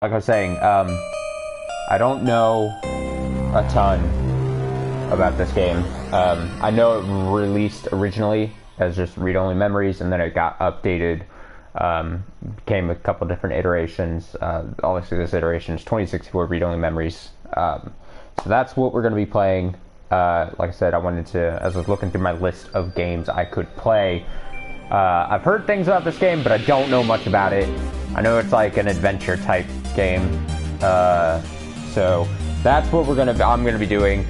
like I was saying, I don't know a ton about this game. I know it released originally as just read-only memories, and then it got updated, became a couple different iterations. Obviously this iteration is 2064 read-only memories. So that's what we're going to be playing. Like I said, I wanted to, as I was looking through my list of games I could play, I've heard things about this game, but I don't know much about it. I know it's like an adventure type game, so that's what I'm gonna be doing.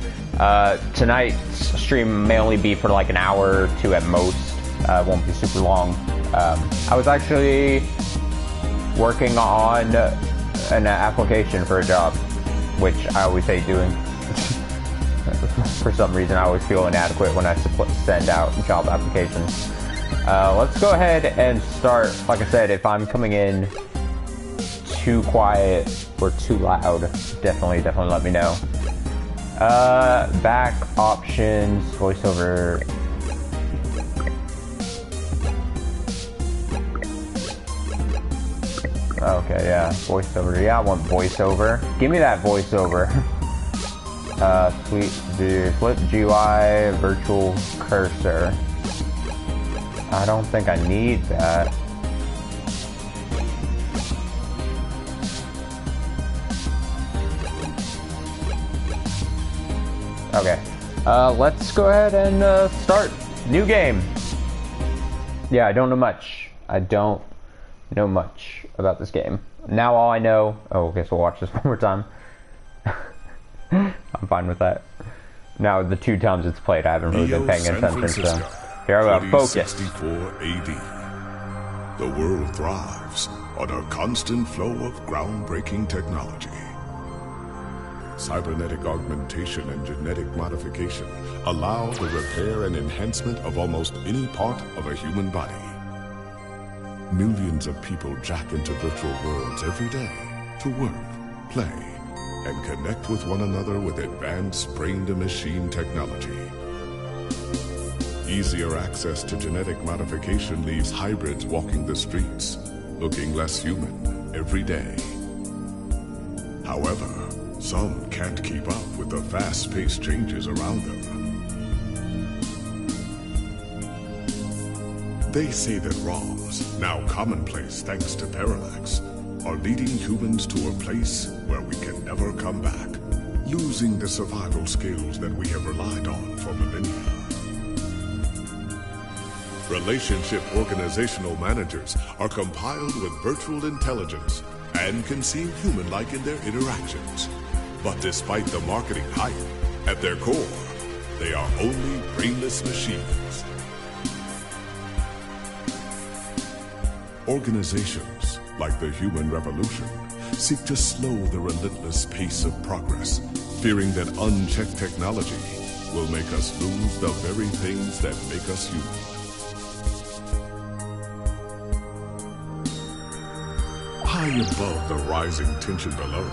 Tonight's stream may only be for like an hour or two at most. It won't be super long. I was actually working on an application for a job, which I always hate doing. For some reason, I always feel inadequate when I send out job applications. Let's go ahead and start. Like I said, if I'm coming in too quiet or too loud, definitely let me know. Back options, voiceover. Okay, yeah, voiceover. Yeah, I want voiceover. Give me that voiceover. Flip GUI, virtual cursor. I don't think I need that. Okay, let's go ahead and start. New game. Yeah, I don't know much. I don't know much about this game. Now all I know... Oh, I guess we'll watch this one more time. I'm fine with that. Now, the 2 times it's played, I haven't really been paying attention, so... Here we go, focus. 64 AD. The world thrives on a constant flow of groundbreaking technology. Cybernetic augmentation and genetic modification allow the repair and enhancement of almost any part of a human body. Millions of people jack into virtual worlds every day to work, play, and connect with one another with advanced brain-to-machine technology. Easier access to genetic modification leaves hybrids walking the streets, looking less human every day. However, some can't keep up with the fast-paced changes around them. They say that wrongs, now commonplace thanks to parallax, are leading humans to a place where we can never come back, losing the survival skills that we have relied on for millennia. Relationship organizational managers are compiled with virtual intelligence and can seem human-like in their interactions. But despite the marketing hype, at their core, they are only brainless machines. Organizations, like the Human Revolution, seek to slow the relentless pace of progress, fearing that unchecked technology will make us lose the very things that make us human. High above the rising tension below,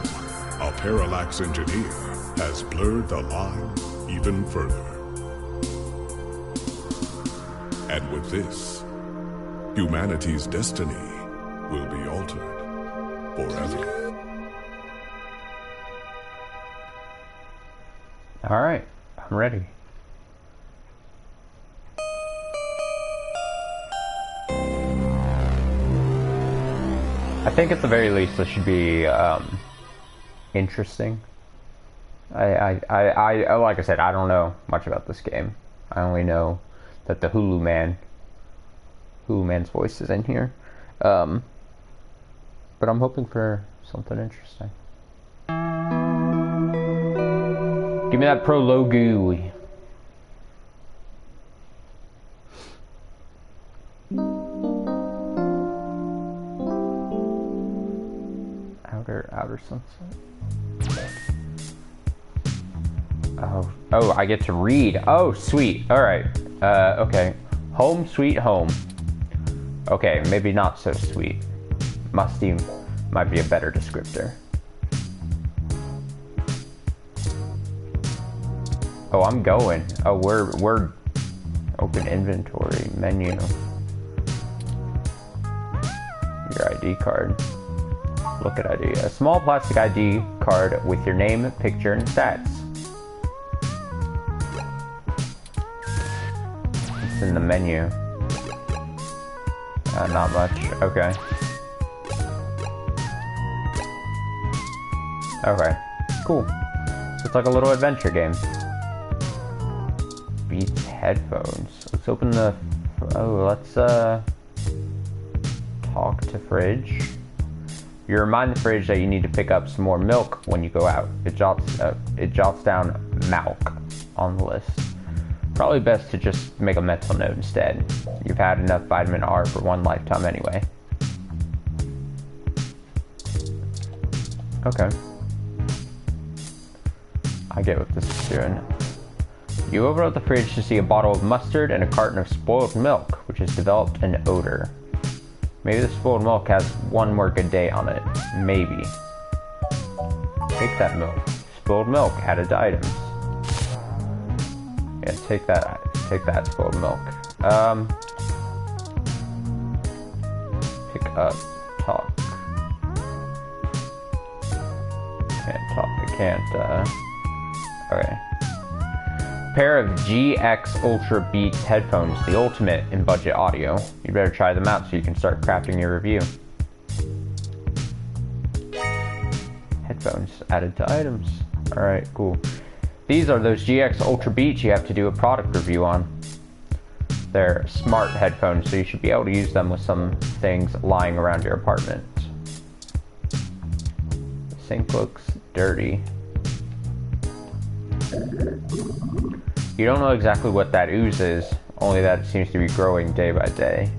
a parallax engineer has blurred the line even further. And with this, humanity's destiny will be altered forever. All right, I'm ready. I think at the very least this should be interesting. I like I said, I don't know much about this game. I only know that the Hulu Man's voice is in here. But I'm hoping for something interesting. Give me that prologue. Outer Sunset. Oh, I get to read. Oh, sweet. All right. Okay. Home sweet home. Okay, maybe not so sweet. Musty might be a better descriptor. Oh, I'm going. Oh, we're open inventory menu. Your ID card. Look at ID. A small plastic ID card with your name, picture, and stats. It's in the menu. Not much. Okay. Okay. Cool. So it's like a little adventure game. Beats headphones. Let's open the... Oh, let's, talk to fridge. You remind the fridge that you need to pick up some more milk when you go out. It jots down milk on the list. Probably best to just make a mental note instead. You've had enough vitamin R for one lifetime anyway. Okay. I get what this is doing. You open up the fridge to see a bottle of mustard and a carton of spoiled milk, which has developed an odor. Maybe the spoiled milk has one more good day on it. Maybe. Take that milk. Spoiled milk added to items. Yeah, take that spoiled milk. Pick up, talk. Can't talk, I can't, okay. Pair of GX Ultra Beats headphones, the ultimate in budget audio. You better try them out so you can start crafting your review. Headphones added to items. Alright, cool. These are those GX Ultra Beats you have to do a product review on. They're smart headphones, so you should be able to use them with some things lying around your apartment. The sink looks dirty. You don't know exactly what that ooze is, only that it seems to be growing day by day.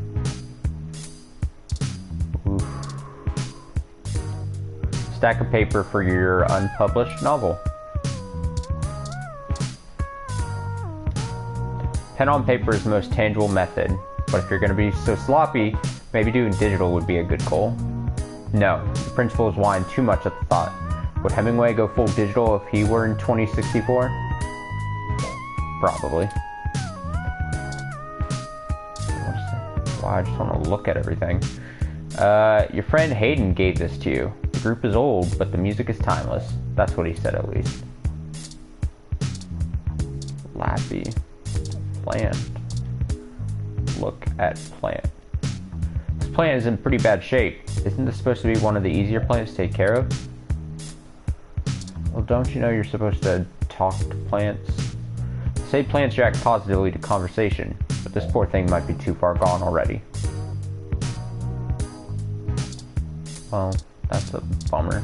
Oof. Stack of paper for your unpublished novel. Pen on paper is the most tangible method, but if you're going to be so sloppy, maybe doing digital would be a good goal. No, the principals whine too much at the thought. Would Hemingway go full digital if he were in 2064? Probably. Wow, I just want to look at everything. Your friend Hayden gave this to you. The group is old, but the music is timeless. That's what he said, at least. Lappy. Plant. Look at plant. This plant is in pretty bad shape. Isn't this supposed to be one of the easier plants to take care of? Well, don't you know you're supposed to talk to plants? Say plants react positively to conversation, but this poor thing might be too far gone already. Well, that's a bummer.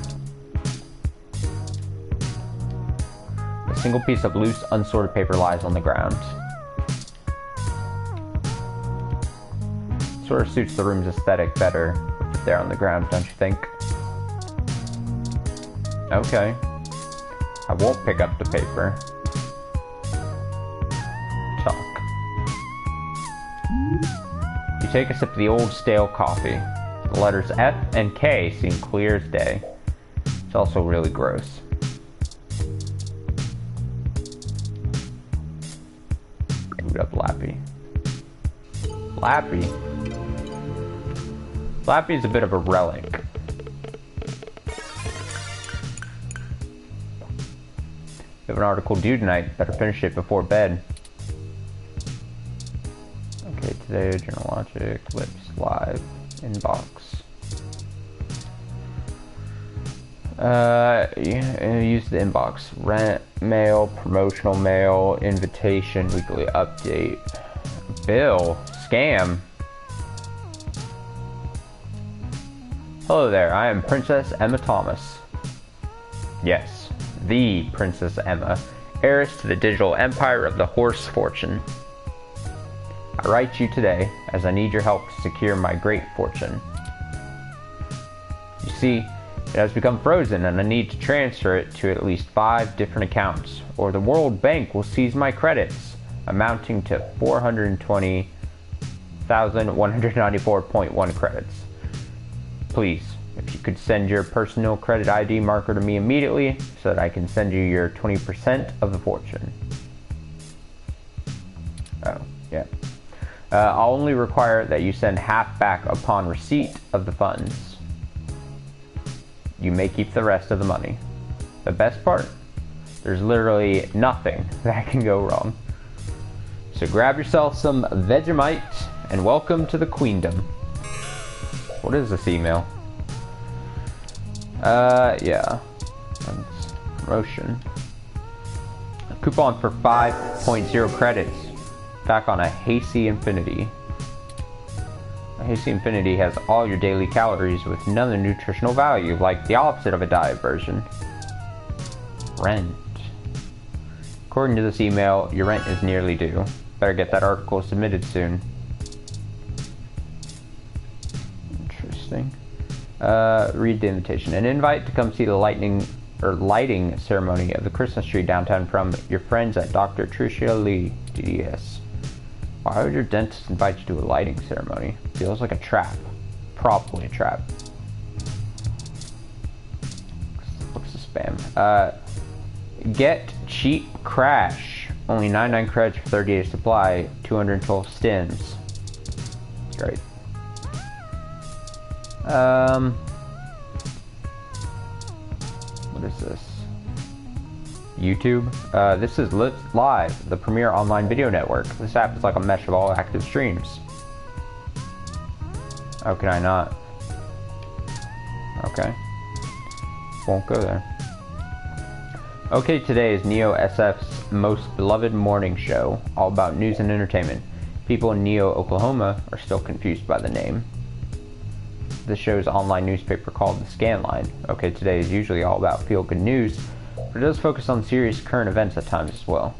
A single piece of loose, unsorted paper lies on the ground. Sort of suits the room's aesthetic better with it there on the ground, don't you think? Okay. I won't pick up the paper. Talk. You take a sip of the old stale coffee. The letters F and K seem clear as day. It's also really gross. Boot up Lappy. Lappy? Lappy is a bit of a relic. We have an article due tonight. Better finish it before bed. Okay, today, Journal Logic, Lips, Live, Inbox. Use the inbox. Rent, mail, promotional mail, invitation, weekly update. Bill, scam. Hello there, I am Princess Emma Thomas. Yes, the Princess Emma, heiress to the digital empire of the horse fortune. I write you today as I need your help to secure my great fortune. You see, it has become frozen and I need to transfer it to at least 5 different accounts, or the World Bank will seize my credits, amounting to 420,194.1 credits. Please, if you could send your personal credit ID marker to me immediately so that I can send you your 20% of the fortune. Oh, yeah. I'll only require that you send half back upon receipt of the funds. you may keep the rest of the money. The best part? There's literally nothing that can go wrong. So grab yourself some Vegemite and welcome to the Queendom. What is this email? Yeah. That's promotion. A coupon for 5.0 credits. Back on a Hasty Infinity. A Hasty Infinity has all your daily calories with none of the nutritional value, like the opposite of a diet version. Rent. According to this email, your rent is nearly due. Better get that article submitted soon. Interesting. Read the invitation. An invite to come see the lighting ceremony of the Christmas tree downtown from your friends at Dr. Tricia Lee, DDS. Why would your dentist invite you to a lighting ceremony? Feels like a trap. Probably a trap. Looks a spam. Get cheap crash. Only 99 credits for 30 days supply. 212 stems. Great. What is this? YouTube? This is Live, the premier online video network. This app is like a mesh of all active streams. How can I not? Okay. Won't go there. OK Today is Neo SF's most beloved morning show, all about news and entertainment. People in Neo, Oklahoma are still confused by the name. The show's online newspaper called The Scanline. OK Today is usually all about feel-good news, but it does focus on serious current events at times as well.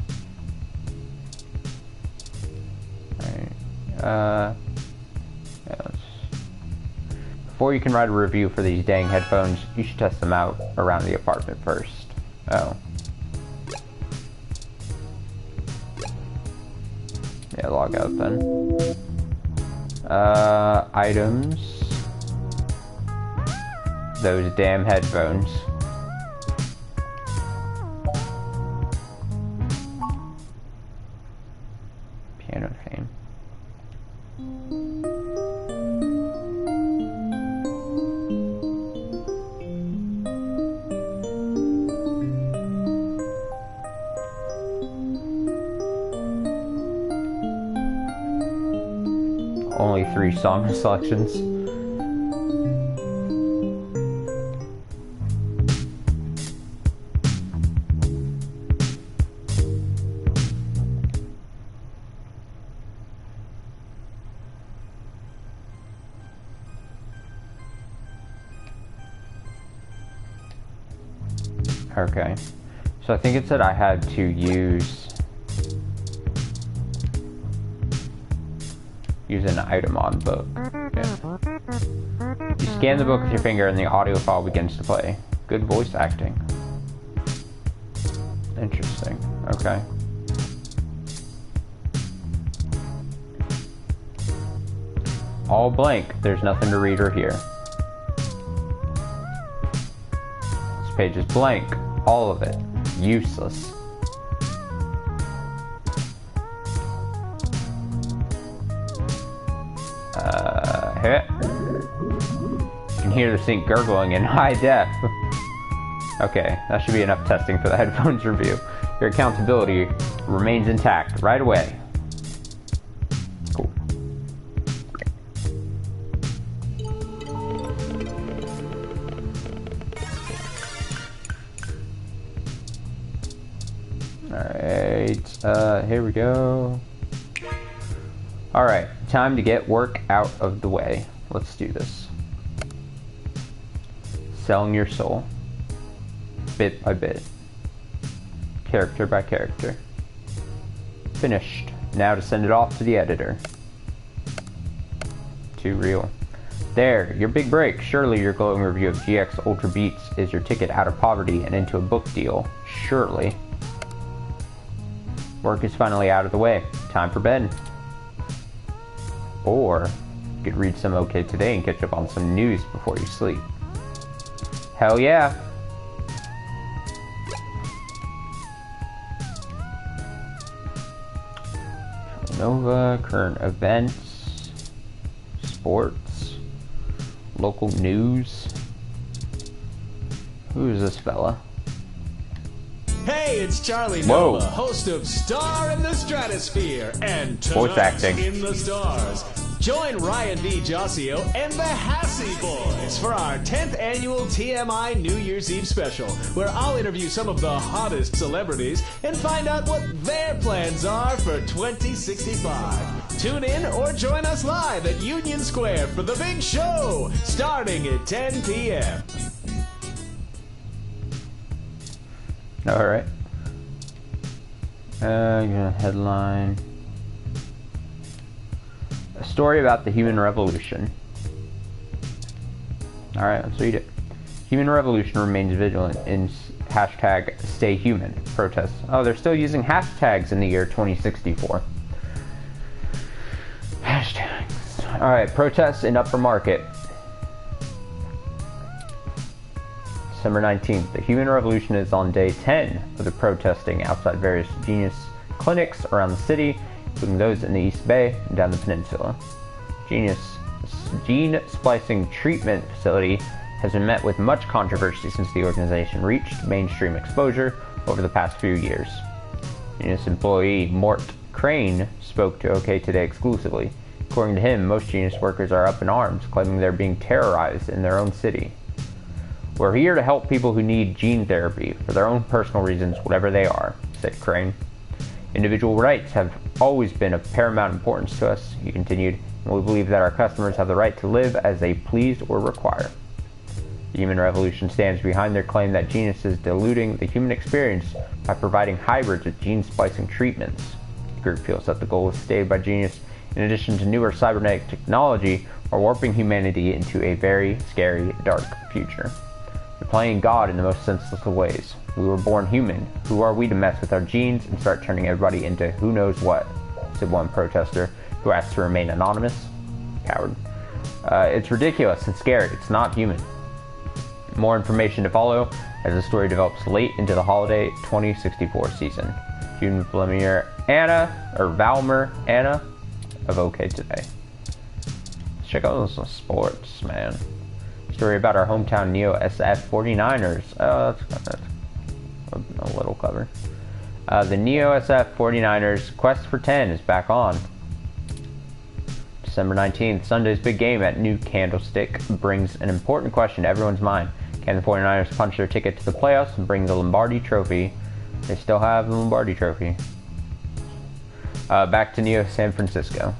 Alright, yeah, before you can write a review for these dang headphones, you should test them out around the apartment first. Oh. Yeah, log out then. Items. Those damn headphones. Piano fame. Only 3 song selections. Okay, so I think it said I had to use an item on book. Yeah. You scan the book with your finger and the audio file begins to play. Good voice acting. Interesting. Okay. All blank. There's nothing to read or hear. This page is blank. All of it. Useless. You can hear the sink gurgling in high def. Okay, that should be enough testing for the headphones review. Your accountability remains intact right away. Cool. Alright, here we go. Alright, time to get work out of the way. Let's do this. Selling your soul. Bit by bit. Character by character. Finished. Now to send it off to the editor. Too real. There, your big break. Surely your glowing review of GX Ultra Beats is your ticket out of poverty and into a book deal. Surely. Work is finally out of the way. Time for bed. Or you could read some OK Today and catch up on some news before you sleep. Hell yeah! Nova, current events, sports, local news. Who is this fella? Hey, it's Charlie Whoa. Nova, host of Star in the Stratosphere and Voice Tonight acting. in the Stars. Join Ryan D. Josio and the Hassy Boys for our 10th annual TMI New Year's Eve special, where I'll interview some of the hottest celebrities and find out what their plans are for 2065. Tune in or join us live at Union Square for the big show, starting at 10 p.m. All right. Headline. A story about the human revolution. All right, let's read it. Human revolution remains vigilant in hashtag stay human protests. Oh, they're still using hashtags in the year 2064. Hashtags. All right, protests in Upper Market. December 19th. The human revolution is on day 10 of the protesting outside various Genius clinics around the city, including those in the East Bay and down the peninsula. Genius Gene Splicing Treatment Facility has been met with much controversy since the organization reached mainstream exposure over the past few years. Genius employee Mort Crane spoke to OK Today exclusively. According to him, most Genius workers are up in arms, claiming they're being terrorized in their own city. We're here to help people who need gene therapy for their own personal reasons, whatever they are, said Crane. Individual rights have always been of paramount importance to us, he continued, and we believe that our customers have the right to live as they please or require. The Human Revolution stands behind their claim that Genius is diluting the human experience by providing hybrids with gene splicing treatments. The group feels that the goal is stated by Genius, in addition to newer cybernetic technology, are warping humanity into a very scary, dark future. They're playing God in the most senseless of ways. We were born human. Who are we to mess with our genes and start turning everybody into who knows what? Said one protester, who asked to remain anonymous. Coward. It's ridiculous and scary. It's not human. More information to follow as the story develops late into the holiday 2064 season. June Vladimir Valmer Anna of OK Today. Let's check out some sports, man. Story about our hometown Neo SF 49ers. Oh, that's a little clever. The Neo SF 49ers Quest for 10 is back on. December 19th, Sunday's big game at New Candlestick brings an important question to everyone's mind. Can the 49ers punch their ticket to the playoffs and bring the Lombardi Trophy? They still have the Lombardi Trophy. Back to Neo San Francisco.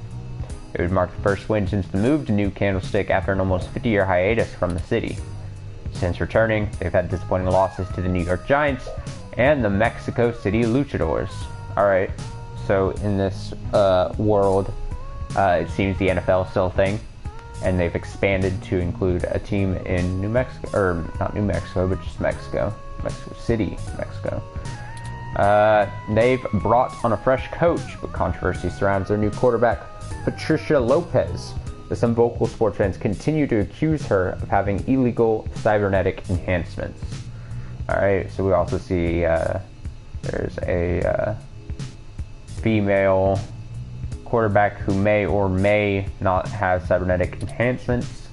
It would mark the first win since the move to New Candlestick after an almost 50-year hiatus from the city. Since returning, they've had disappointing losses to the New York Giants and the Mexico City Luchadors. Alright, so in this world, it seems the NFL is still a thing, and they've expanded to include a team in New Mexico, or not New Mexico, but just Mexico City, Mexico. They've brought on a fresh coach, but controversy surrounds their new quarterback, Patricia Lopez, as some vocal sports fans continue to accuse her of having illegal cybernetic enhancements. Alright, so we also see there's a female quarterback who may or may not have cybernetic enhancements.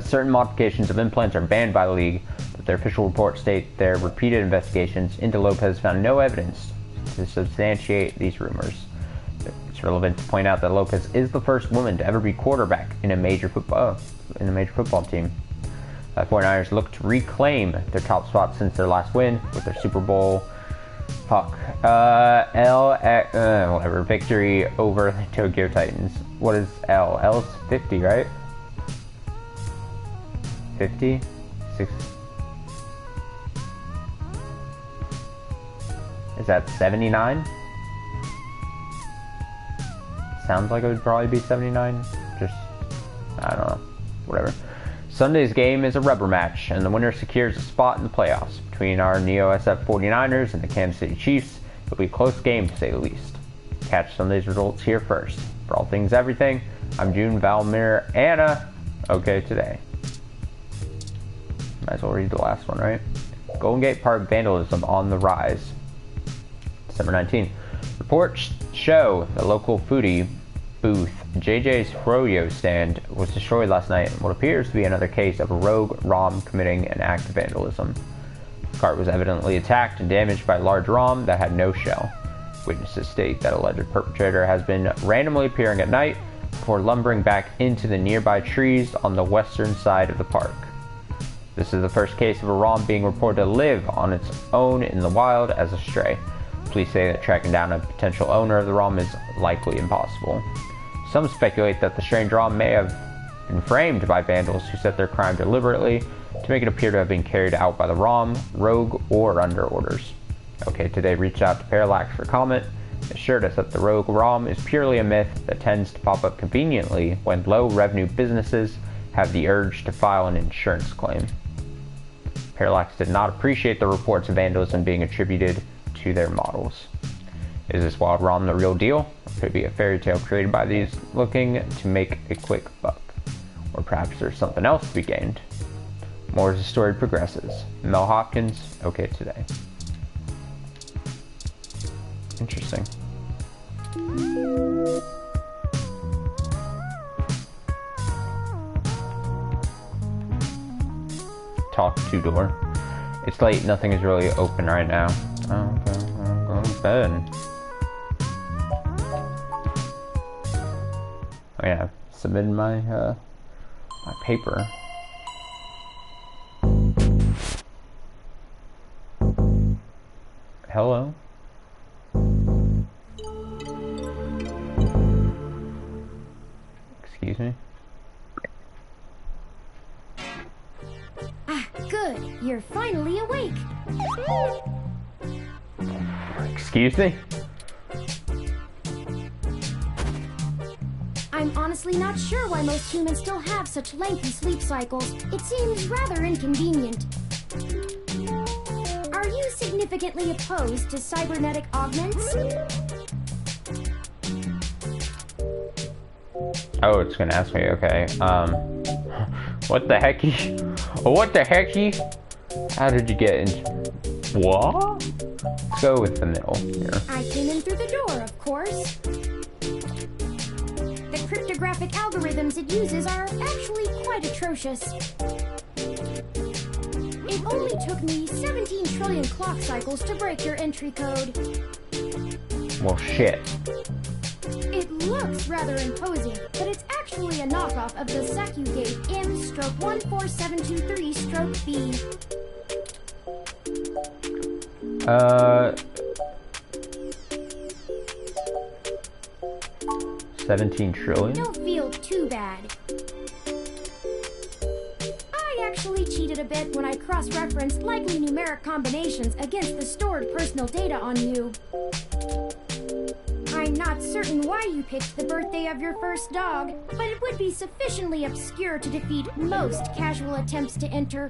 Certain modifications of implants are banned by the league, but their official reports state their repeated investigations into Lopez found no evidence to substantiate these rumors. It's relevant to point out that Lopez is the first woman to ever be quarterback in a major football team. 49ers look to reclaim their top spot since their last win with their Super Bowl victory over the Tokyo Titans. What is L? L's 50, right? 50? 6? Is that 79? Sounds like it would probably be 79. Just, I don't know. Whatever. Sunday's game is a rubber match, and the winner secures a spot in the playoffs. Between our Neo SF 49ers and the Kansas City Chiefs, it'll be a close game to say the least. Catch Sunday's results here first. For all things everything, I'm June Valmir Anna. OK Today. Might as well read the last one, right? Golden Gate Park vandalism on the rise. December 19th. Reports show the local foodie booth JJ's Froyo stand was destroyed last night in what appears to be another case of a rogue ROM committing an act of vandalism. The cart was evidently attacked and damaged by a large ROM that had no shell. Witnesses state that alleged perpetrator has been randomly appearing at night before lumbering back into the nearby trees on the western side of the park. This is the first case of a ROM being reported to live on its own in the wild as a stray. Police say that tracking down a potential owner of the ROM is likely impossible. Some speculate that the strange ROM may have been framed by vandals who set their crime deliberately to make it appear to have been carried out by the ROM, rogue, or under orders. OK Today reached out to Parallax for comment, assured us that the rogue ROM is purely a myth that tends to pop up conveniently when low-revenue businesses have the urge to file an insurance claim. Parallax did not appreciate the reports of vandalism being attributed to their models. Is this wild ROM the real deal? Or could it be a fairy tale created by these looking to make a quick buck? Or perhaps there's something else to be gained? More as the story progresses. Mel Hopkins, OK Today. Interesting. Talk to door. It's late, nothing is really open right now. Oh, okay, I'm going to bed. Oh yeah, submitted my my paper. Hello? Excuse me? Ah, good. You're finally awake. Excuse me? I'm honestly not sure why most humans still have such lengthy sleep cycles. It seems rather inconvenient. Are you significantly opposed to cybernetic augments? Oh, it's gonna ask me, okay. What the hecky? What the hecky? How did you get in? What? Let's go with the middle here. I came in through the door, of course. The cryptographic algorithms it uses are actually quite atrocious. It only took me 17 trillion clock cycles to break your entry code. Well, shit. It looks rather imposing, but it's actually a knockoff of the Sakugate M/14723-B. 17 trillion? Don't feel too bad. I actually cheated a bit when I cross-referenced likely numeric combinations against the stored personal data on you. I'm not certain why you picked the birthday of your first dog, but it would be sufficiently obscure to defeat most casual attempts to enter.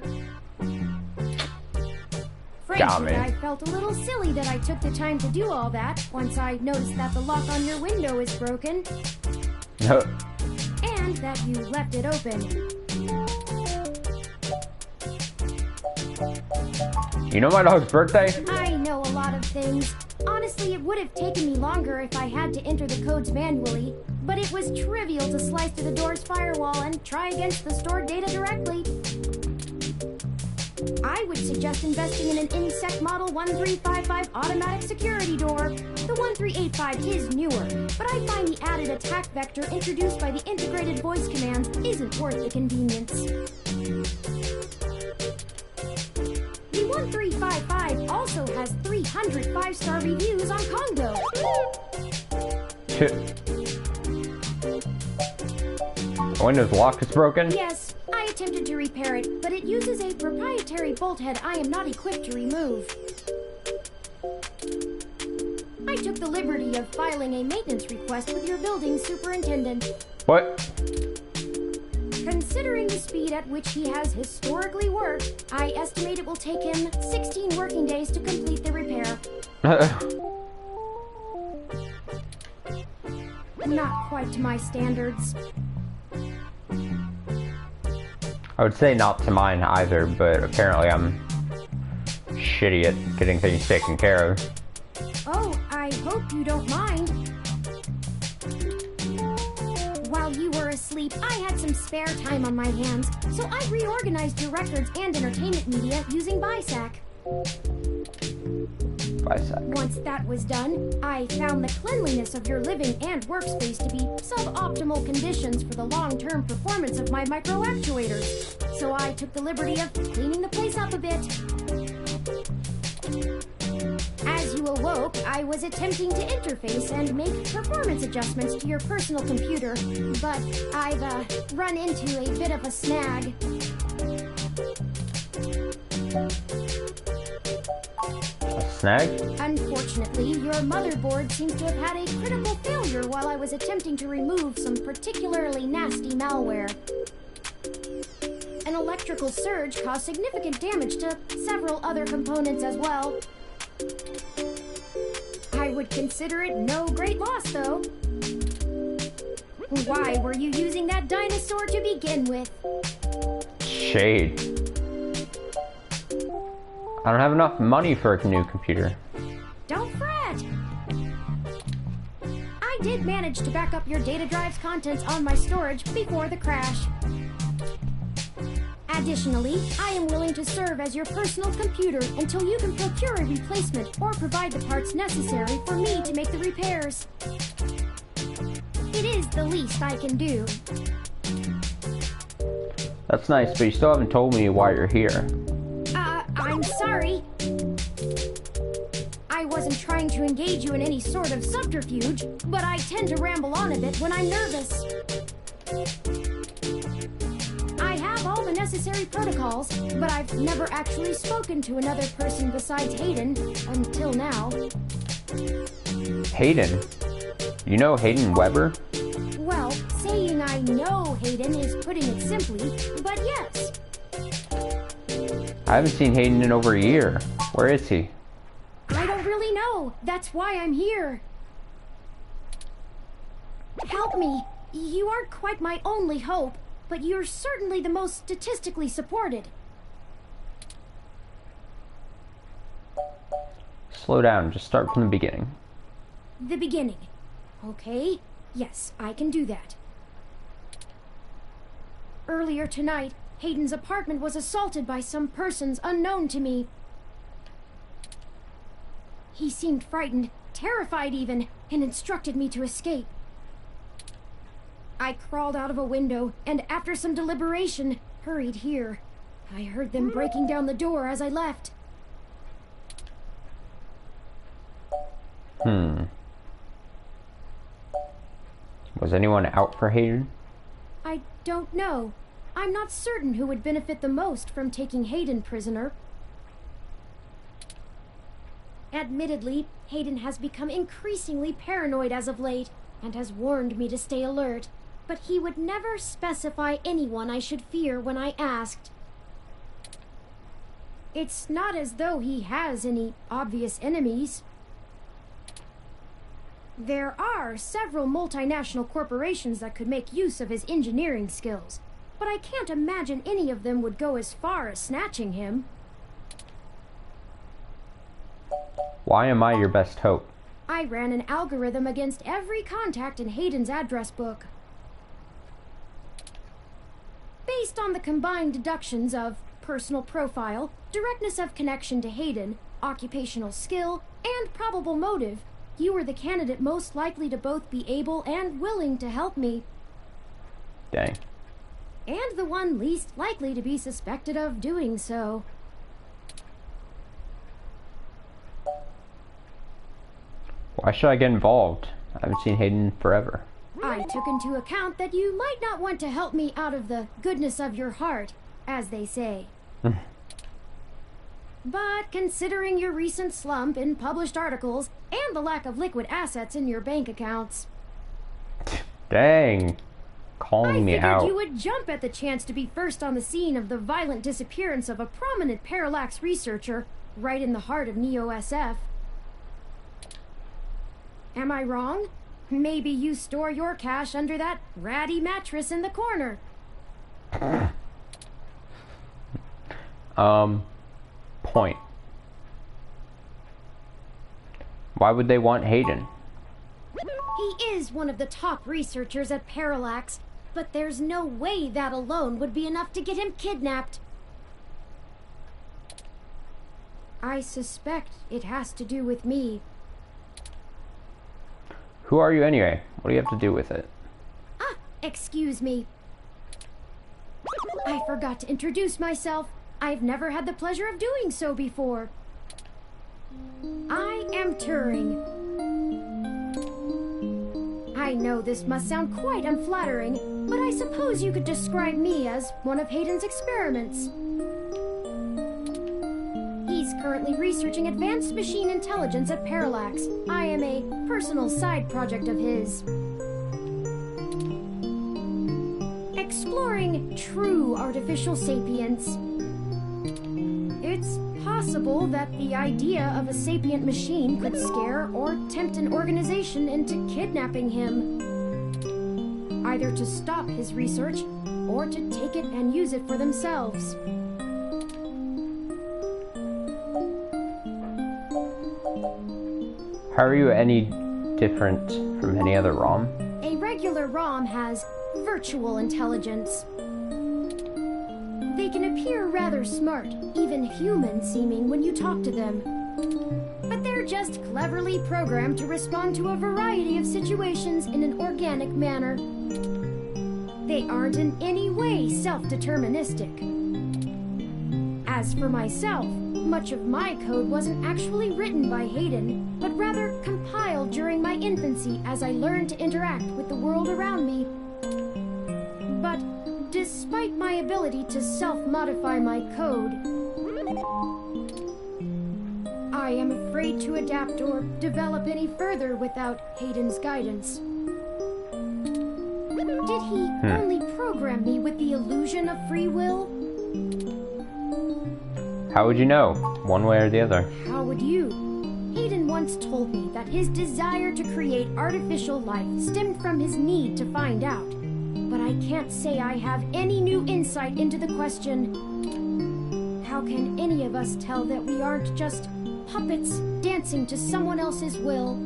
Frankly, I felt a little silly that I took the time to do all that once I noticed that the lock on your window is broken. And that you left it open. You know my dog's birthday? I know a lot of things. Honestly, it would have taken me longer if I had to enter the codes manually, but it was trivial to slice through the door's firewall and try against the stored data directly. I would suggest investing in an Insect Model 1355 automatic security door. The 1385 is newer, but I find the added attack vector introduced by the integrated voice commands isn't worth the convenience. The 1355 also has 300 5-star reviews on Congo. Windows lock is broken? Yes, I attempted to repair it, but it uses a proprietary bolt head I am not equipped to remove. I took the liberty of filing a maintenance request with your building superintendent. What? Considering the speed at which he has historically worked, I estimate it will take him 16 working days to complete the repair. Not quite to my standards. I would say not to mine either, but apparently I'm shitty at getting things taken care of. Oh, I hope you don't mind. you were asleep, I had some spare time on my hands, so I reorganized your records and entertainment media using BISAC. Once that was done, I found the cleanliness of your living and workspace to be suboptimal conditions for the long-term performance of my micro-actuators. So I took the liberty of cleaning the place up a bit. As you awoke, I was attempting to interface and make performance adjustments to your personal computer, but I've run into a bit of a snag. Snag? Unfortunately, your motherboard seems to have had a critical failure while I was attempting to remove some particularly nasty malware. An electrical surge caused significant damage to several other components as well. I would consider it no great loss, though. Why were you using that dinosaur to begin with? Shade. I don't have enough money for a new computer. Don't fret! I did manage to back up your data drive's contents on my storage before the crash. Additionally, I am willing to serve as your personal computer until you can procure a replacement or provide the parts necessary for me to make the repairs. It is the least I can do. That's nice, but you still haven't told me why you're here. I'm sorry. I wasn't trying to engage you in any sort of subterfuge, but I tend to ramble on a bit when I'm nervous. I have all the necessary protocols, but I've never actually spoken to another person besides Hayden until now. Hayden? You know Hayden Weber? Well, saying I know Hayden is putting it simply, but yes. I haven't seen Hayden in over a year. Where is he? I don't really know. That's why I'm here. Help me. You aren't quite my only hope, but you're certainly the most statistically supported. Slow down. Just start from the beginning. The beginning. Okay. Yes, I can do that. Earlier tonight, Hayden's apartment was assaulted by some persons unknown to me. He seemed frightened, terrified even, and instructed me to escape. I crawled out of a window, and after some deliberation, hurried here. I heard them breaking down the door as I left. Was anyone out for Hayden? I don't know. I'm not certain who would benefit the most from taking Hayden prisoner. Admittedly, Hayden has become increasingly paranoid as of late, and has warned me to stay alert, but he would never specify anyone I should fear when I asked. It's not as though he has any obvious enemies. There are several multinational corporations that could make use of his engineering skills, but I can't imagine any of them would go as far as snatching him. Why am I your best hope? I ran an algorithm against every contact in Hayden's address book. Based on the combined deductions of personal profile, directness of connection to Hayden, occupational skill, and probable motive, you were the candidate most likely to both be able and willing to help me. Dang. And the one least likely to be suspected of doing so. Why should I get involved? I haven't seen Hayden forever. I took into account that you might not want to help me out of the goodness of your heart, as they say. But considering your recent slump in published articles and the lack of liquid assets in your bank accounts... Dang. Calling me out. I figured you would jump at the chance to be first on the scene of the violent disappearance of a prominent parallax researcher right in the heart of Neo-SF. Am I wrong? Maybe you store your cash under that ratty mattress in the corner. Point. Why would they want Hayden? He is one of the top researchers at Parallax, But there's no way that alone would be enough to get him kidnapped. I suspect it has to do with me. Who are you anyway? What do you have to do with it? Ah, excuse me. I forgot to introduce myself. I've never had the pleasure of doing so before. I am Turing. I know this must sound quite unflattering, but I suppose you could describe me as one of Hayden's experiments. He's currently researching advanced machine intelligence at Parallax. I am a personal side project of his. Exploring true artificial sapience. It's possible that the idea of a sapient machine could scare or tempt an organization into kidnapping him. Either to stop his research, or to take it and use it for themselves. How are you any different from any other ROM? A regular ROM has virtual intelligence. They can appear rather smart, even human-seeming when you talk to them. But they're just cleverly programmed to respond to a variety of situations in an organic manner. They aren't in any way self-deterministic. As for myself, much of my code wasn't actually written by Hayden, but rather compiled during my infancy as I learned to interact with the world around me. But despite my ability to self-modify my code, I am afraid to adapt or develop any further without Hayden's guidance. Did he only program me with the illusion of free will? How would you know, one way or the other? How would you? Hayden once told me that his desire to create artificial life stemmed from his need to find out. But I can't say I have any new insight into the question. How can any of us tell that we aren't just puppets dancing to someone else's will?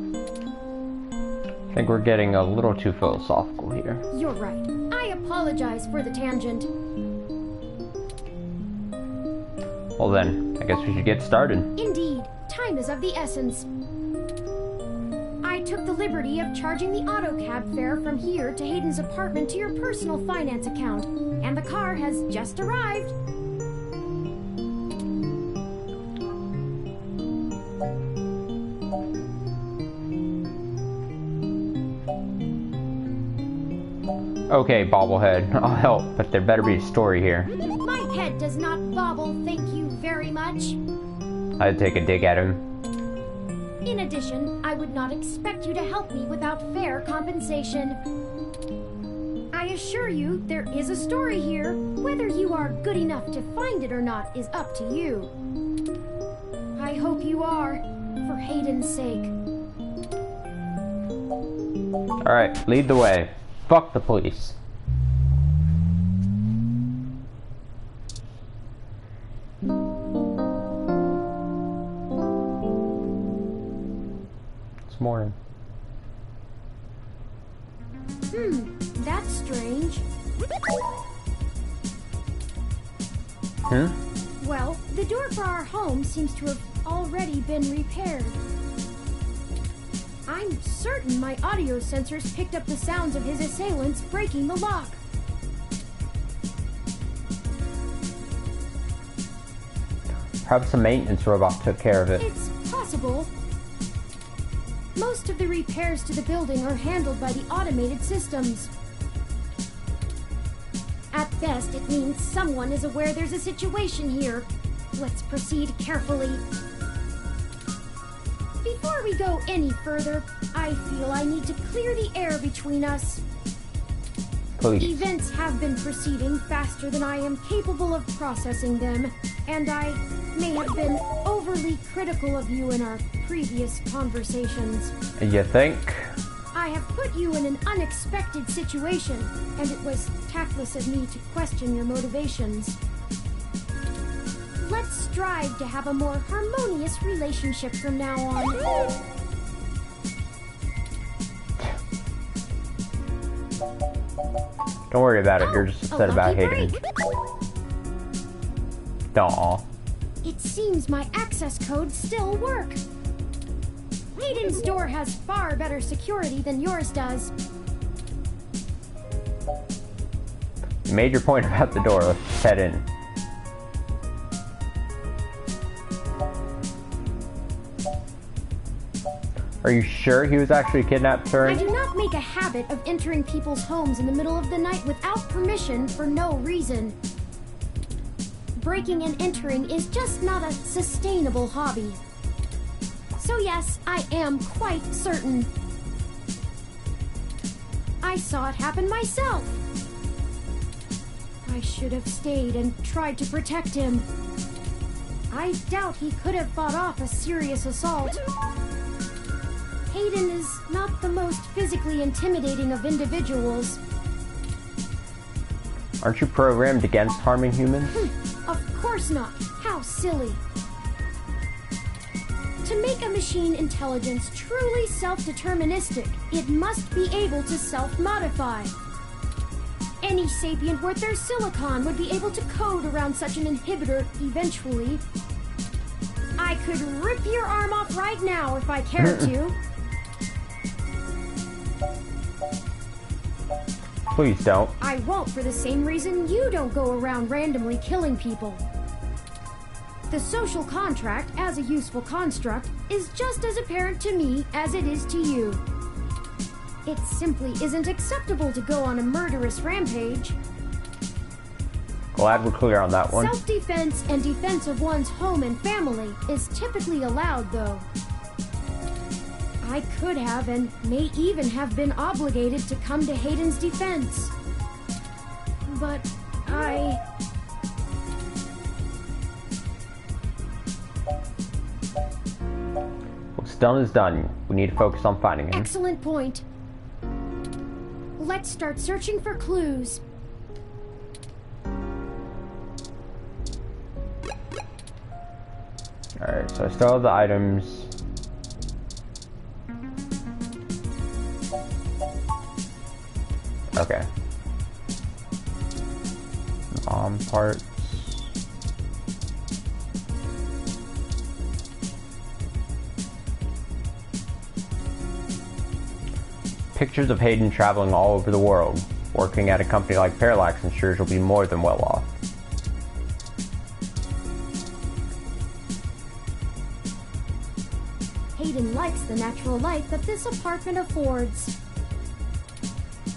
I think we're getting a little too philosophical here. You're right. I apologize for the tangent. Well then, I guess we should get started. Indeed, time is of the essence. I took the liberty of charging the AutoCab fare from here to Hayden's apartment to your personal finance account, and the car has just arrived. Okay, bobblehead, I'll help, but there better be a story here. My head does not bobble, thank you very much. I'd take a dig at him. In addition, I would not expect you to help me without fair compensation. I assure you, there is a story here. Whether you are good enough to find it or not is up to you. I hope you are, for Hayden's sake. Alright, lead the way. Fuck the police. It's morning. That's strange. Well, the door for our home seems to have already been repaired. I'm certain my audio sensors picked up the sounds of his assailants breaking the lock. Perhaps the maintenance robot took care of it. It's possible. Most of the repairs to the building are handled by the automated systems. At best, it means someone is aware there's a situation here. Let's proceed carefully. Before we go any further, I feel I need to clear the air between us. Please. Events have been proceeding faster than I am capable of processing them, and I may have been overly critical of you in our previous conversations. You think? I have put you in an unexpected situation, and it was tactless of me to question your motivations. Let's strive to have a more harmonious relationship from now on. Don't worry about it. You're just upset about Hayden. Aw. It seems my access codes still work. Hayden's door has far better security than yours does. You made your point about the door. Let's head in. Are you sure he was actually kidnapped, Turing? I do not make a habit of entering people's homes in the middle of the night without permission for no reason. Breaking and entering is just not a sustainable hobby. So yes, I am quite certain. I saw it happen myself. I should have stayed and tried to protect him. I doubt he could have fought off a serious assault. Hayden is not the most physically intimidating of individuals. Aren't you programmed against harming humans? Of course not. How silly. To make a machine intelligence truly self-deterministic, it must be able to self-modify. Any sapient worth their silicon would be able to code around such an inhibitor eventually. I could rip your arm off right now if I cared to. Please don't. I won't for the same reason you don't go around randomly killing people. The social contract, as a useful construct, is just as apparent to me as it is to you. It simply isn't acceptable to go on a murderous rampage. Glad we're clear on that one. Self-defense and defense of one's home and family is typically allowed, though. I could have and may even have been obligated to come to Hayden's defense. But What's done is done. We need to focus on finding him. Excellent point. Let's start searching for clues. Alright, so I still have the items. Okay. Bomb parts. Pictures of Hayden traveling all over the world. Working at a company like Parallax ensures you'll be more than well off. Hayden likes the natural light that this apartment affords.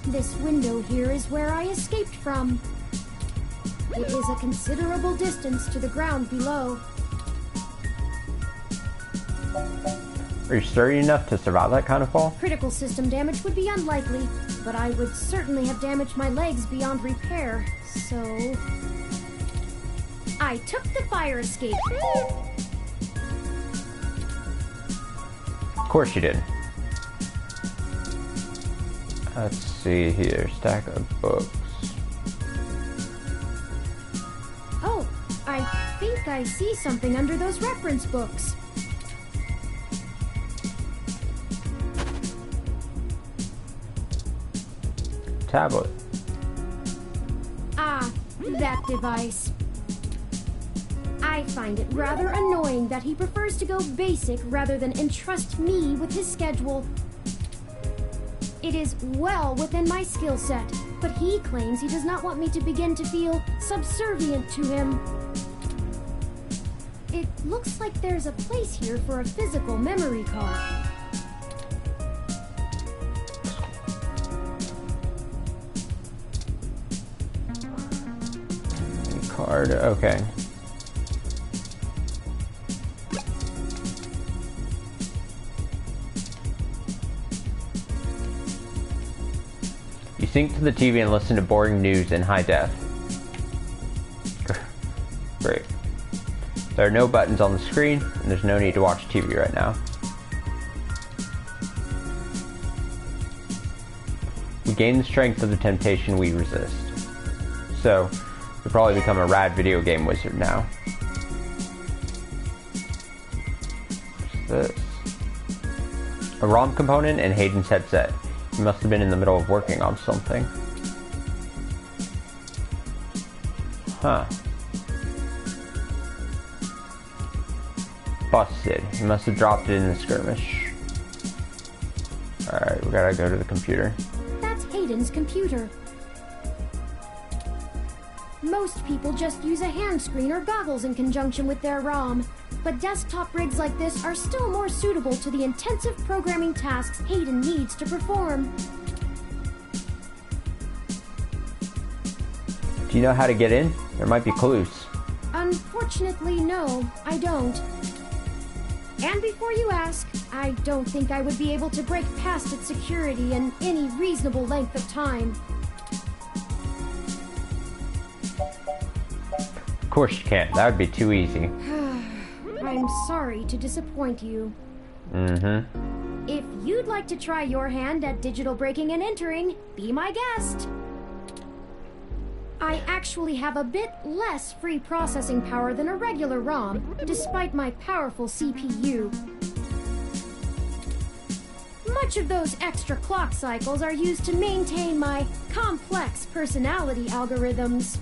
This window here is where I escaped from. It is a considerable distance to the ground below. Are you sturdy enough to survive that kind of fall? Critical system damage would be unlikely, but I would certainly have damaged my legs beyond repair, so... I took the fire escape. Of course you did. Let's see here. Stack of books. Oh, I think I see something under those reference books. Tablet. Ah, that device. I find it rather annoying that he prefers to go basic rather than entrust me with his schedule. It is well within my skill set, but he claims he does not want me to begin to feel subservient to him. It looks like there's a place here for a physical memory card. Card, okay. You sync to the TV and listen to boring news in high def. Great. There are no buttons on the screen, and there's no need to watch TV right now. We gain the strength of the temptation we resist. So, you'll probably become a rad video game wizard now. What's this? A ROM component and Hayden's headset. He must have been in the middle of working on something. Huh. Busted. He must have dropped it in the skirmish. Alright, we gotta go to the computer. That's Hayden's computer. Most people just use a hand screen or goggles in conjunction with their ROM, but desktop rigs like this are still more suitable to the intensive programming tasks Hayden needs to perform. Do you know how to get in? There might be clues. Unfortunately, no, I don't. And before you ask, I don't think I would be able to break past its security in any reasonable length of time. Of course you can't. That would be too easy. I'm sorry to disappoint you. Mm-hmm. If you'd like to try your hand at digital breaking and entering, be my guest. I actually have a bit less free processing power than a regular ROM, despite my powerful CPU. Much of those extra clock cycles are used to maintain my complex personality algorithms.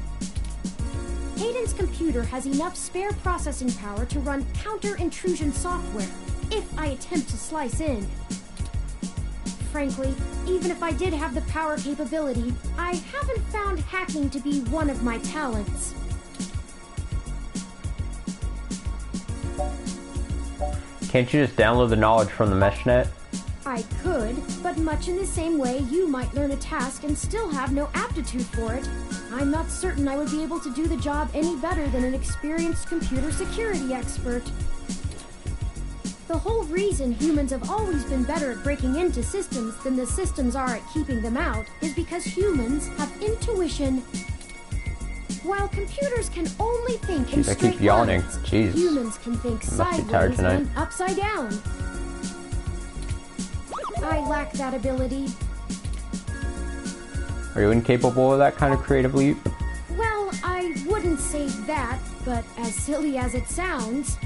Hayden's computer has enough spare processing power to run counter-intrusion software, if I attempt to slice in. Frankly, even if I did have the power capability, I haven't found hacking to be one of my talents. Can't you just download the knowledge from the meshnet? I could, but much in the same way you might learn a task and still have no aptitude for it. I'm not certain I would be able to do the job any better than an experienced computer security expert. The whole reason humans have always been better at breaking into systems than the systems are at keeping them out is because humans have intuition. While computers can only think in I straight keep yawning. lines, Jeez. humans can think I must be tired sideways tonight. and upside down. I lack that ability. Are you incapable of that kind of creative leap? Well, I wouldn't say that, but as silly as it sounds,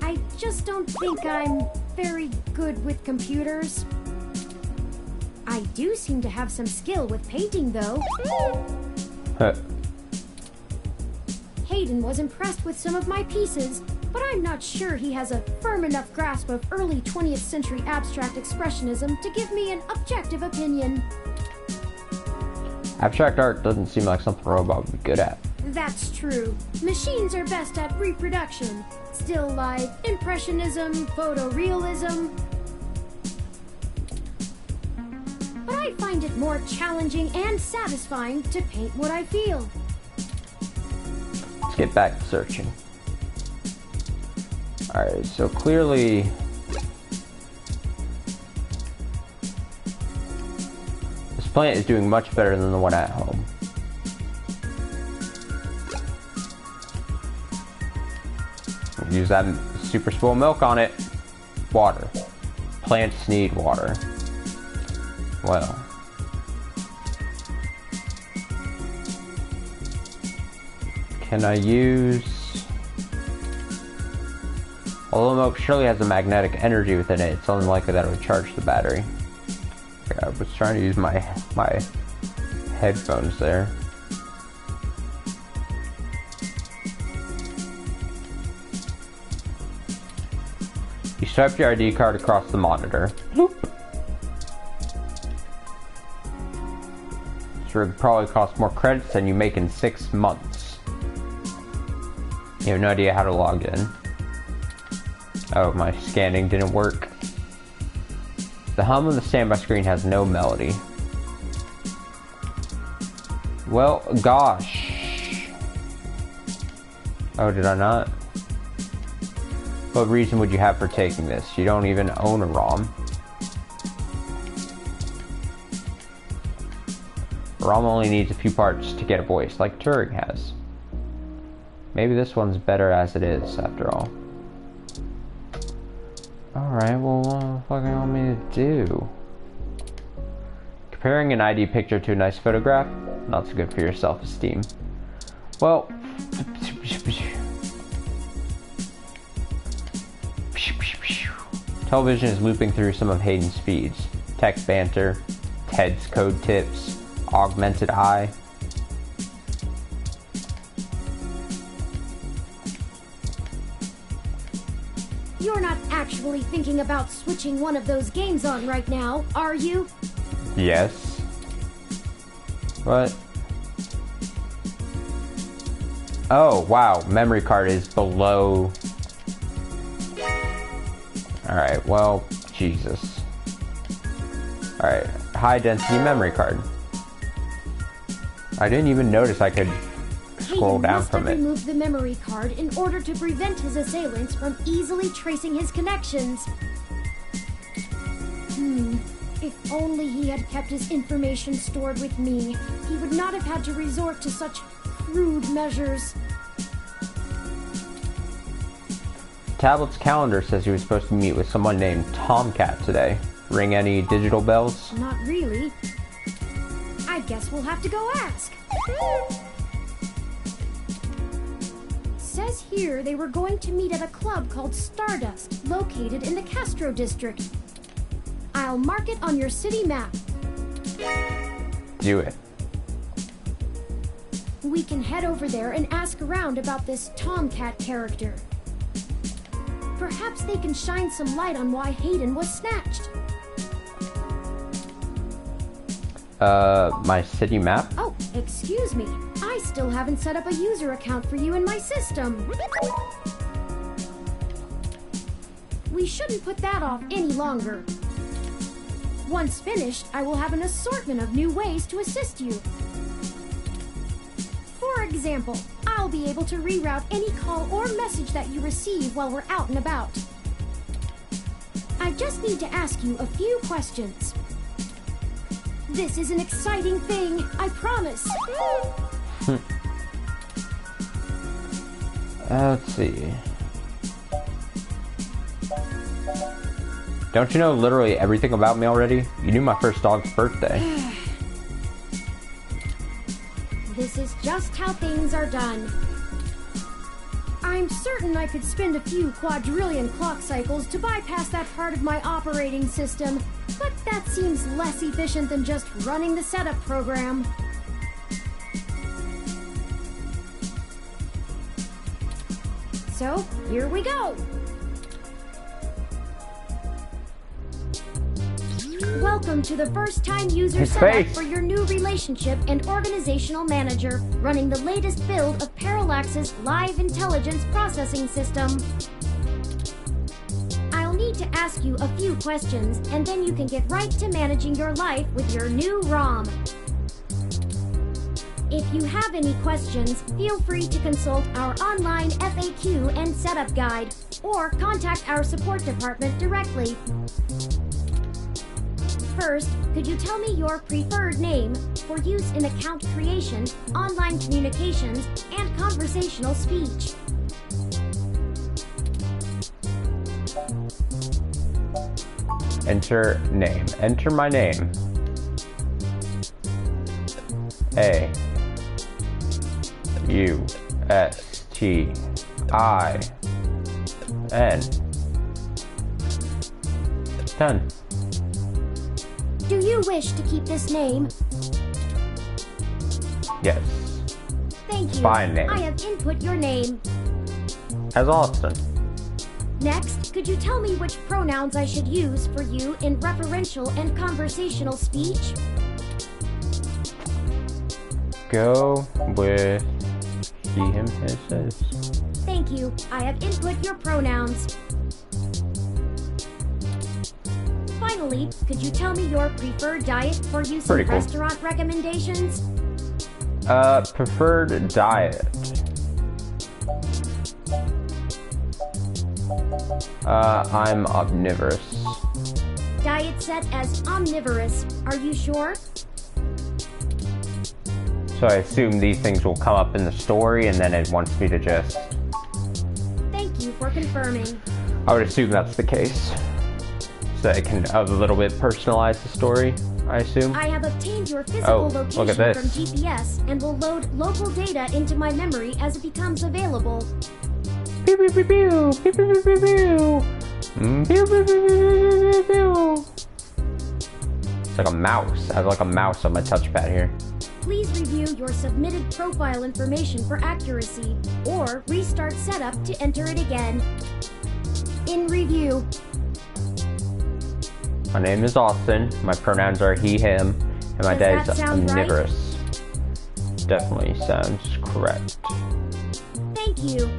I just don't think I'm very good with computers. I do seem to have some skill with painting, though. Huh. Hayden was impressed with some of my pieces, but I'm not sure he has a firm enough grasp of early 20th century abstract expressionism to give me an objective opinion. Abstract art doesn't seem like something a robot would be good at. That's true. Machines are best at reproduction. Still life, impressionism, photorealism. But I find it more challenging and satisfying to paint what I feel. Let's get back to searching. Alright, so clearly this plant is doing much better than the one at home. Use that super spoiled milk on it. Water. Plants need water. Well. Can I use... Although milk surely has a magnetic energy within it, it's unlikely that it would charge the battery. I was trying to use my headphones there. You swipe your ID card across the monitor. Bloop. This would probably cost more credits than you make in 6 months. You have no idea how to log in. Oh, my scanning didn't work. The hum of the standby screen has no melody. Well, gosh. Oh, did I not? What reason would you have for taking this? You don't even own a ROM. A ROM only needs a few parts to get a voice, like Turing has. Maybe this one's better as it is, after all. Alright, well, what the fuck do you want me to do? Comparing an ID picture to a nice photograph? Not so good for your self-esteem. Well... Television is looping through some of Hayden's feeds. Text banter, Ted's code tips, augmented eye. You're not actually thinking about switching one of those games on right now, are you? Yes. What? Oh, wow. Memory card is below. Alright, well, Jesus. Alright, high density memory card. I didn't even notice I could scroll Hayden down must from have it. removed the memory card in order to prevent his assailants from easily tracing his connections. If only he had kept his information stored with me, he would not have had to resort to such crude measures. Tablet's calendar says he was supposed to meet with someone named Tomcat today. Ring any digital bells? Not really. I guess we'll have to go ask. Says here they were going to meet at a club called Stardust, located in the Castro district. I'll mark it on your city map. Do it. We can head over there and ask around about this Tomcat character. Perhaps they can shine some light on why Hayden was snatched. My city map? Oh, excuse me. I still haven't set up a user account for you in my system. We shouldn't put that off any longer. Once finished, I will have an assortment of new ways to assist you. For example, I'll be able to reroute any call or message that you receive while we're out and about. I just need to ask you a few questions. This is an exciting thing, I promise. Let's see. Don't you know literally everything about me already? You knew my first dog's birthday. This is just how things are done. I'm certain I could spend a few quadrillion clock cycles to bypass that part of my operating system, but that seems less efficient than just running the setup program. So, here we go! Welcome to the first-time user setup for your new relationship and organizational manager, running the latest build of Parallax's live intelligence processing system. I'll need to ask you a few questions, and then you can get right to managing your life with your new ROM. If you have any questions, feel free to consult our online FAQ and setup guide, or contact our support department directly. First, could you tell me your preferred name for use in account creation, online communications, and conversational speech? Enter name. Enter my name. A U S T I N. Done. Do you wish to keep this name? Yes. Thank you. Fine name. I have input your name. As Austin. Next, could you tell me which pronouns I should use for you in referential and conversational speech? Go with he, him, his, his. Thank you. I have input your pronouns. Finally, could you tell me your preferred diet for use in restaurant recommendations? Preferred diet. I'm omnivorous. Diet set as omnivorous. Are you sure? So I assume these things will come up in the story and then it wants me to just... Thank you for confirming. I would assume that's the case. So it can a little bit personalize the story, I assume. I have obtained your physical location look at from this. GPS and will load local data into my memory as it becomes available. Pew pew pew pew, pew pew pew pew pew. Pew pew pew pew pew pew. It's like a mouse. I have like a mouse on my touchpad here. Please review your submitted profile information for accuracy, or restart setup to enter it again. In review. My name is Austin. My pronouns are he, him, and my dad is omnivorous. Right? Definitely sounds correct. Thank you.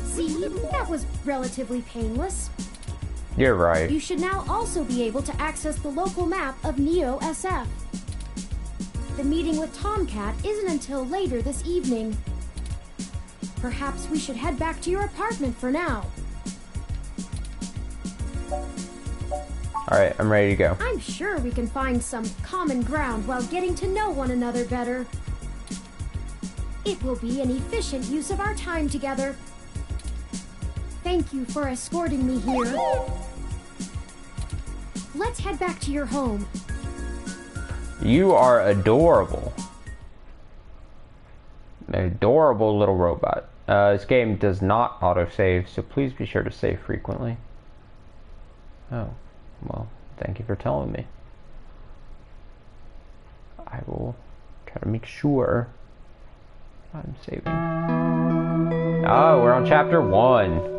See, that was relatively painless. You're right. You should now also be able to access the local map of Neo SF. The meeting with Tomcat isn't until later this evening. Perhaps we should head back to your apartment for now. Alright, I'm ready to go. I'm sure we can find some common ground while getting to know one another better. It will be an efficient use of our time together. Thank you for escorting me here. Let's head back to your home. You are adorable. An adorable little robot. This game does not autosave, so please be sure to save frequently. Oh, well, thank you for telling me. I will try to make sure I'm saving. Oh, we're on chapter 1.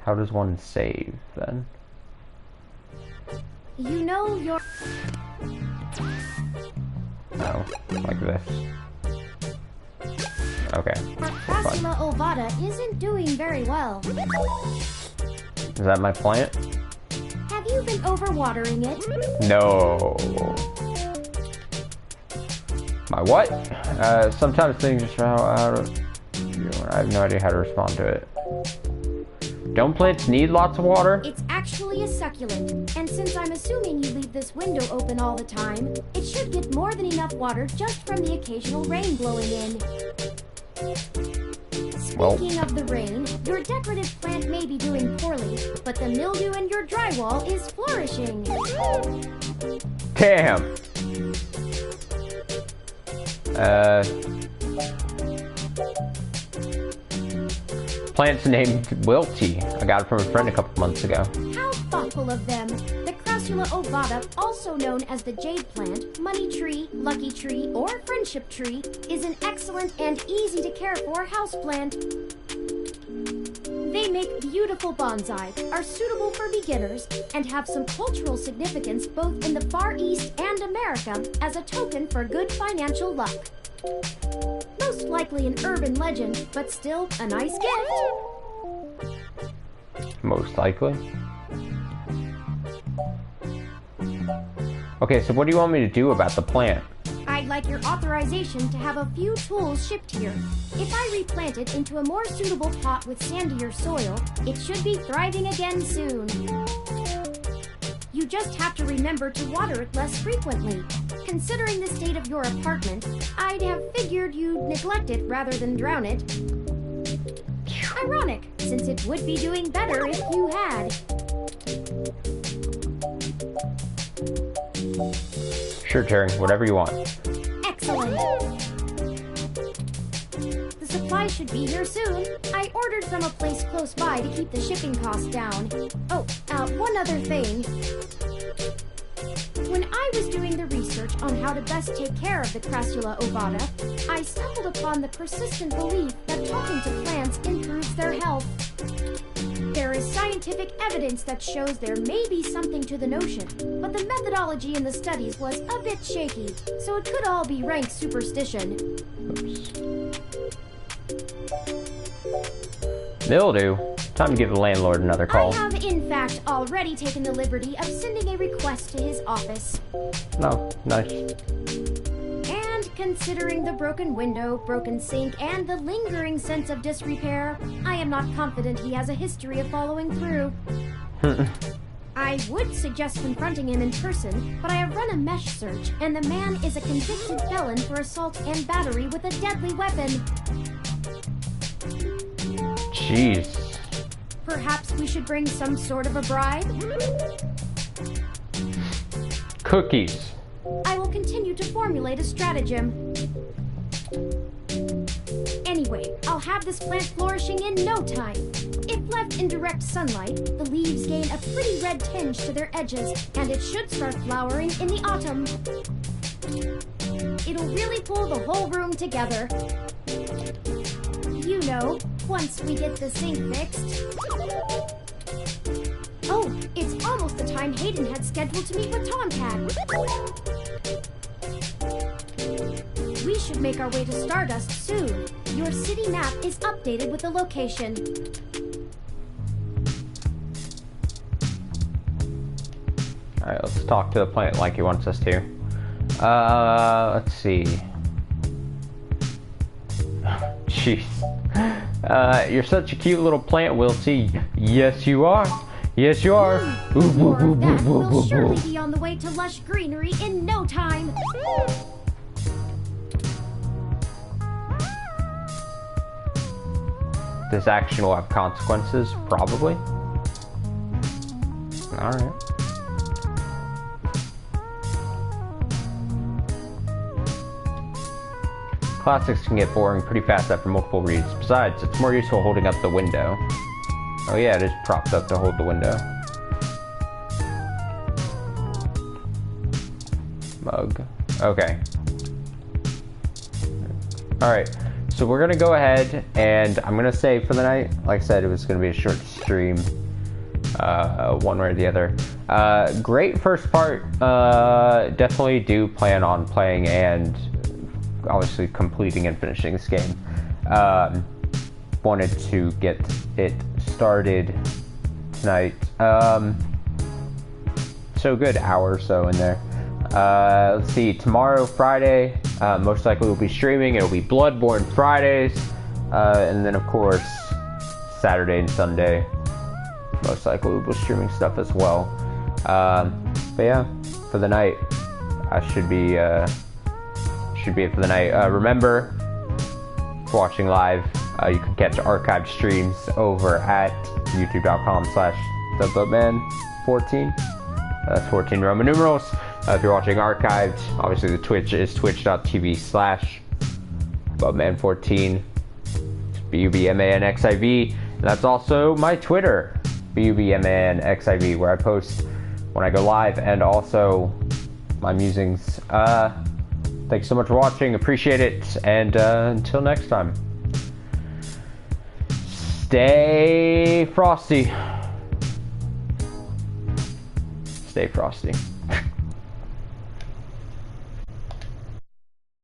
How does one save, then? You know your... Oh, like this. Okay. Crassula ovata isn't doing very well. Is that my plant? Have you been overwatering it? No. My what? Sometimes things just out of... I have no idea how to respond to it. Don't plants need lots of water? It's actually a succulent, and since I'm assuming you leave this window open all the time, it should get more than enough water just from the occasional rain blowing in. Speaking of the rain, your decorative plant may be doing poorly, but the mildew in your drywall is flourishing. Damn! Plant's named Wilty. I got it from a friend a couple months ago. How thoughtful of them. The Crassula ovata, also known as the jade plant, money tree, lucky tree, or friendship tree, is an excellent and easy to care for houseplant. They make beautiful bonsai, are suitable for beginners, and have some cultural significance both in the Far East and America as a token for good financial luck. Most likely an urban legend, but still a nice gift. Most likely. Okay, so what do you want me to do about the plant? I'd like your authorization to have a few tools shipped here. If I replant it into a more suitable pot with sandier soil, it should be thriving again soon. You just have to remember to water it less frequently. Considering the state of your apartment, I'd have figured you'd neglect it rather than drown it. Ironic, since it would be doing better if you had. Sure, Turing, whatever you want. Excellent. The supplies should be here soon. I ordered from a place close by to keep the shipping costs down. Oh, one other thing. When I was doing the research on how to best take care of the Crassula ovata, I stumbled upon the persistent belief that talking to plants improves their health. There is scientific evidence that shows there may be something to the notion, but the methodology in the studies was a bit shaky, so it could all be rank superstition. Oops. Mildew? Time to give the landlord another call. I have, in fact, already taken the liberty of sending a request to his office. No, nice. And considering the broken window, broken sink, and the lingering sense of disrepair, I am not confident he has a history of following through. I would suggest confronting him in person, but I have run a mesh search, and the man is a convicted felon for assault and battery with a deadly weapon. Jeez. Perhaps we should bring some sort of a bribe? Cookies. I will continue to formulate a stratagem. Anyway, I'll have this plant flourishing in no time. If left in direct sunlight, the leaves gain a pretty red tinge to their edges, and it should start flowering in the autumn. It'll really pull the whole room together. You know, once we get the sink fixed. Oh, it's almost the time Hayden had scheduled to meet with Tomcat. We should make our way to Stardust soon. Your city map is updated with the location. Alright, let's talk to the plant like he wants us to. Let's see. Jeez. You're such a cute little plant, Wilty. Yes, you are. Yes, you are. More of that will surely be on the way to lush greenery in no time. This action will have consequences, probably. Alright. Classics can get boring pretty fast after multiple reads. Besides, it's more useful holding up the window. Oh yeah, it is propped up to hold the window. Mug. Okay. Alright, so we're gonna go ahead and I'm gonna say for the night, like I said, it was gonna be a short stream. One way or the other. Great first part. Definitely do plan on playing and obviously completing and finishing this game. Wanted to get it started tonight. So good hour or so in there. Let's see, tomorrow, Friday, most likely we'll be streaming. It'll be Bloodborne Fridays, and then of course Saturday and Sunday most likely we'll be streaming stuff as well. But yeah, for the night, I should be it for the night. Remember, for watching live, you can catch archived streams over at youtube.com/thebubman14. That's 14 Roman numerals. If you're watching archived, obviously the Twitch is twitch.tv/bubman14. It's bubmanXIV. And that's also my Twitter, bubmanXIV, where I post when I go live and also my musings. Thanks so much for watching. Appreciate it. And until next time, stay frosty. Stay frosty.